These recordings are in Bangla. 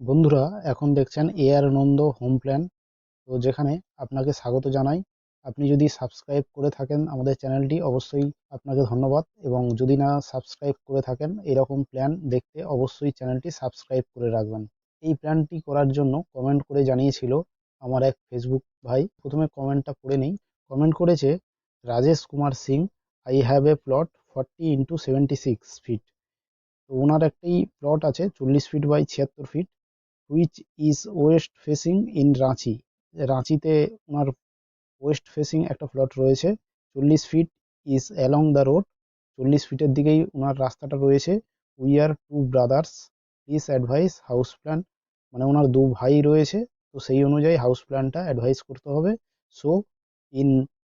বন্ধুরা, এখন দেখছেন এআর নন্দ হোম প্ল্যান। তো যেখানে আপনাকে স্বাগত জানাই। আপনি যদি সাবস্ক্রাইব করে থাকেন আমাদের চ্যানেলটি, অবশ্যই আপনাকে ধন্যবাদ। এবং যদি না সাবস্ক্রাইব করে থাকেন এরকম প্ল্যান দেখতে, অবশ্যই চ্যানেলটি সাবস্ক্রাইব করে রাখবেন। এই প্ল্যানটি করার জন্য কমেন্ট করে জানিয়েছিল আমার এক ফেসবুক ভাই। প্রথমে কমেন্টটা পড়ে নেই। কমেন্ট করেছে Rajesh Kumar Singh, I have a plot 40 × 76 feet. তো ওনার একটি প্লট আছে 40 feet by 76 feet, which is west facing in Ranchi. রাঁচিতে ওনার ওয়েস্ট ফেসিং একটা প্লট রয়েছে। 40 feet is along the road, 40 ফিটের দিকেই ওনার রাস্তাটা রয়েছে। We are two brothers, please advise house plan. মানে ওনার দু ভাই রয়েছে, তো সেই অনুযায়ী হাউস প্ল্যানটা অ্যাডভাইস করতে হবে। So in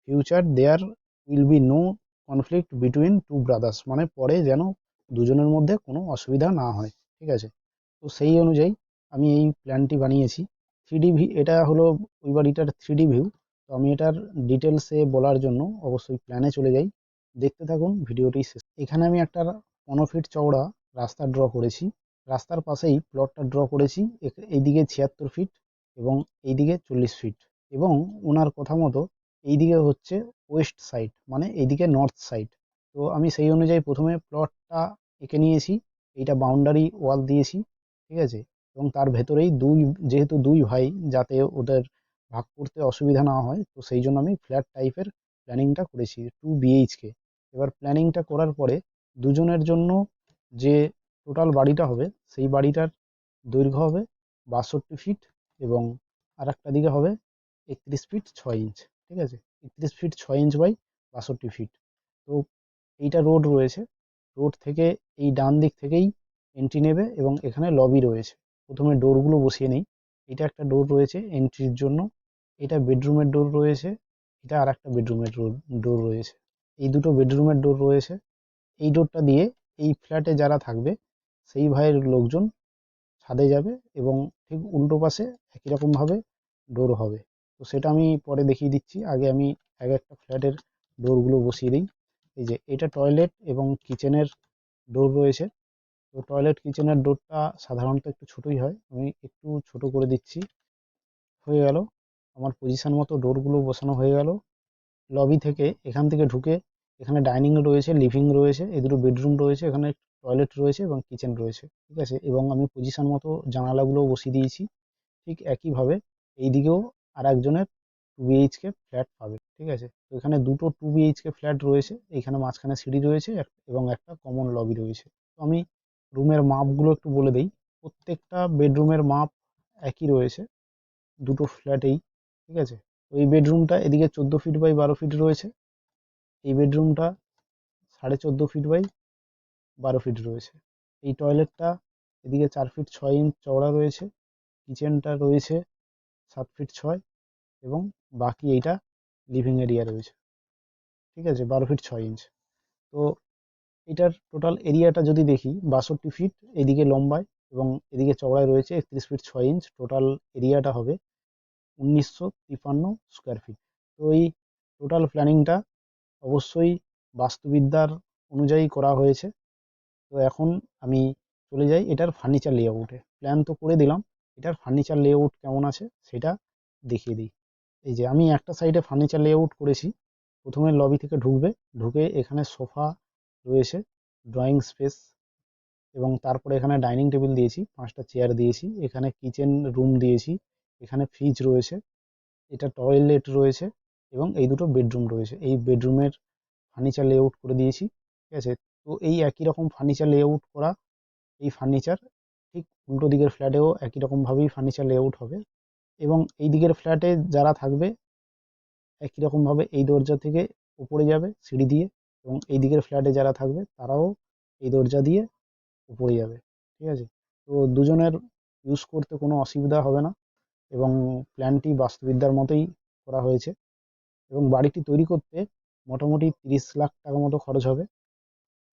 future there will be no conflict between two brothers, মানে পরে যেন দুজনের মধ্যে কোনো অসুবিধা না হয়। ঠিক আছে, তো সেই অনুযায়ী আমি এই প্ল্যানটি বানিয়েছি। এটা হলো ওই বাড়িটার 3D ভিউ। তো আমি এটার ডিটেলসে বলার জন্য অবশ্যই প্ল্যানে চলে যাই। দেখতে থাকুন ভিডিওটি শেষ। এখানে আমি একটা 15 ফিট চওড়া রাস্তা ড্র করেছি। রাস্তার পাশেই প্লটটা ড্র করেছি। এইদিকে 76 ফিট এবং এইদিকে 40 ফিট। এবং ওনার কথা মতো এইদিকে হচ্ছে ওয়েস্ট সাইড, মানে এইদিকে নর্থ সাইড। তো আমি সেই অনুযায়ী প্রথমে প্লটটা এঁকে নিয়েছি। এইটা বাউন্ডারি ওয়াল দিয়েছি। ঠিক আছে, এবং তার ভেতরেই যেহেতু দুই ভাই, যাতে ওদের ভাগ করতে অসুবিধা না হয়, তো সেই জন্য আমি ফ্ল্যাট টাইপের প্ল্যানিংটা করেছি 2 BHK। এবার প্ল্যানিংটা করার পরে দুজনের জন্য যে টোটাল বাড়িটা হবে, সেই বাড়িটার দৈর্ঘ্য হবে 62 ফিট এবং আর একটা দিকে হবে 31 ফিট 6 ইঞ্চ। ঠিক আছে, 31 ফিট 6 ইঞ্চ বাই 62 ফিট। তো এইটা রোড রয়েছে। রোড থেকে এই ডান দিক থেকেই এন্ট্রি নেবে এবং এখানে লবি রয়েছে। প্রথমে ডোরগুলো বসিয়ে নেই। এটা একটা ডোর রয়েছে এন্ট্রির জন্য, এটা বেডরুমের ডোর রয়েছে, এটা আর একটা বেডরুমের ডোর রয়েছে। এই দুটো বেডরুমের ডোর রয়েছে। এই ডোরটা দিয়ে এই ফ্ল্যাটে যারা থাকবে সেই ভাইয়ের লোকজন ছাদে যাবে এবং ঠিক উল্টো পাশে একই রকমভাবে ডোর হবে। তো সেটা আমি পরে দেখিয়ে দিচ্ছি। আগে আমি এক একটা ফ্ল্যাটের ডোরগুলো বসিয়ে দিই। এই যে এটা টয়লেট এবং কিচেনের ডোর রয়েছে। তো টয়লেট কিচেনের ডোরটা সাধারণত একটু ছোটই হয়, আমি একটু ছোট করে দিচ্ছি। হয়ে গেল, আমার পজিশন মতো ডোরগুলো বসানো হয়ে গেল। লবি থেকে এখান থেকে ঢুকে এখানে ডাইনিং রয়েছে, লিভিং রয়েছে, এই দুটো বেডরুম রয়েছে, এখানে টয়লেট রয়েছে এবং কিচেন রয়েছে। ঠিক আছে, এবং আমি পজিশন মতো জানালাগুলোও বসিয়ে দিয়েছি। ঠিক একইভাবে এই দিকেও আর একজনের 2 BHK ফ্ল্যাট পাবে। ঠিক আছে, তো এখানে দুটো 2 BHK ফ্ল্যাট রয়েছে। এখানে মাঝখানে সিঁড়ি রয়েছে এবং একটা কমন লবি রয়েছে। তো আমি রুমের মাপগুলো একটু বলে দেই। প্রত্যেকটা বেডরুমের মাপ একই রয়েছে দুটো ফ্ল্যাটেই। ঠিক আছে, তো এই বেডরুমটা এদিকে 14 ফিট বাই 12 ফিট রয়েছে। এই বেডরুমটা 14.5 ফিট বাই 12 ফিট রয়েছে। এই টয়লেটটা এদিকে 4 ফিট 6 ইঞ্চ চওড়া রয়েছে। কিচেনটা রয়েছে 7 ফিট 6 এবং বাকি এইটা লিভিং এরিয়া রয়েছে। ঠিক আছে, 12 ফিট 6 ইঞ্চ। তো এটার টোটাল এরিয়াটা যদি দেখি, 62 ফিট এদিকে লম্বায় এবং এদিকে চওড়ায় রয়েছে 31 ফিট 6 ইঞ্চ। টোটাল এরিয়াটা হবে 1953 স্কোয়ার ফিট। তো এই টোটাল প্ল্যানিংটা অবশ্যই বাস্তুবিদ্যার অনুযায়ী করা হয়েছে। তো এখন আমি চলে যাই এটার ফার্নিচার লেআউটে। প্ল্যান তো করে দিলাম, এটার ফার্নিচার লেআউট কেমন আছে সেটা দেখিয়ে দিই। এই যে আমি একটা সাইডে ফার্নিচার লেআউট করেছি। প্রথমে লবি থেকে ঢুকবে, ঢুকে এখানে সোফা রয়েছে, ড্রয়িং স্পেস, এবং তারপরে এখানে ডাইনিং টেবিল দিয়েছি, 5টা চেয়ার দিয়েছি, এখানে কিচেন রুম দিয়েছি, এখানে ফ্রিজ রয়েছে, এটা টয়লেট রয়েছে এবং এই দুটো বেডরুম রয়েছে। এই বেডরুমের ফার্নিচার লেআউট করে দিয়েছি। ঠিক আছে, তো এই একই রকম ফার্নিচার লেআউট করা এই ফার্নিচার ঠিক উল্টো দিকের ফ্ল্যাটেও একই রকমভাবেই ফার্নিচার লেআউট হবে। এবং এই দিকের ফ্ল্যাটে যারা থাকবে একই রকমভাবে এই দরজা থেকে উপরে যাবে সিঁড়ি দিয়ে, এবং এই দিকের ফ্ল্যাটে যারা থাকবে তারাও এই দরজা দিয়ে উপরে যাবে। ঠিক আছে, তো দুজনের ইউজ করতে কোনো অসুবিধা হবে না এবং প্ল্যানটি বাস্তুবিদ্যার মতোই করা হয়েছে। এবং বাড়িটি তৈরি করতে মোটামুটি 30 লাখ টাকা মতো খরচ হবে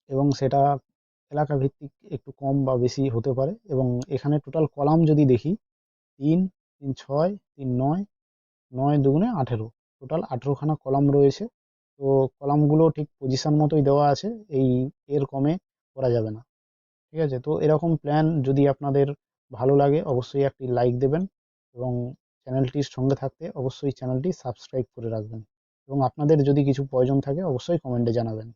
এবং সেটা এলাকা ভিত্তিক একটু কম বা বেশি হতে পারে। এবং এখানে টোটাল কলাম যদি দেখি, 3 3 6 3 9, 9 2 18, টোটাল 18খানা কলাম রয়েছে। তো কলামগুলো ঠিক পজিশন মতোই দেওয়া আছে, এর কমে করা যাবে না। ঠিক আছে, তো এরকম প্ল্যান যদি আপনাদের ভালো লাগে অবশ্যই একটি লাইক দেবেন এবং চ্যানেলটির সঙ্গে থাকতে অবশ্যই চ্যানেলটি সাবস্ক্রাইব করে রাখবেন এবং আপনাদের যদি কিছু প্রয়োজন থাকে অবশ্যই কমেন্টে জানাবেন।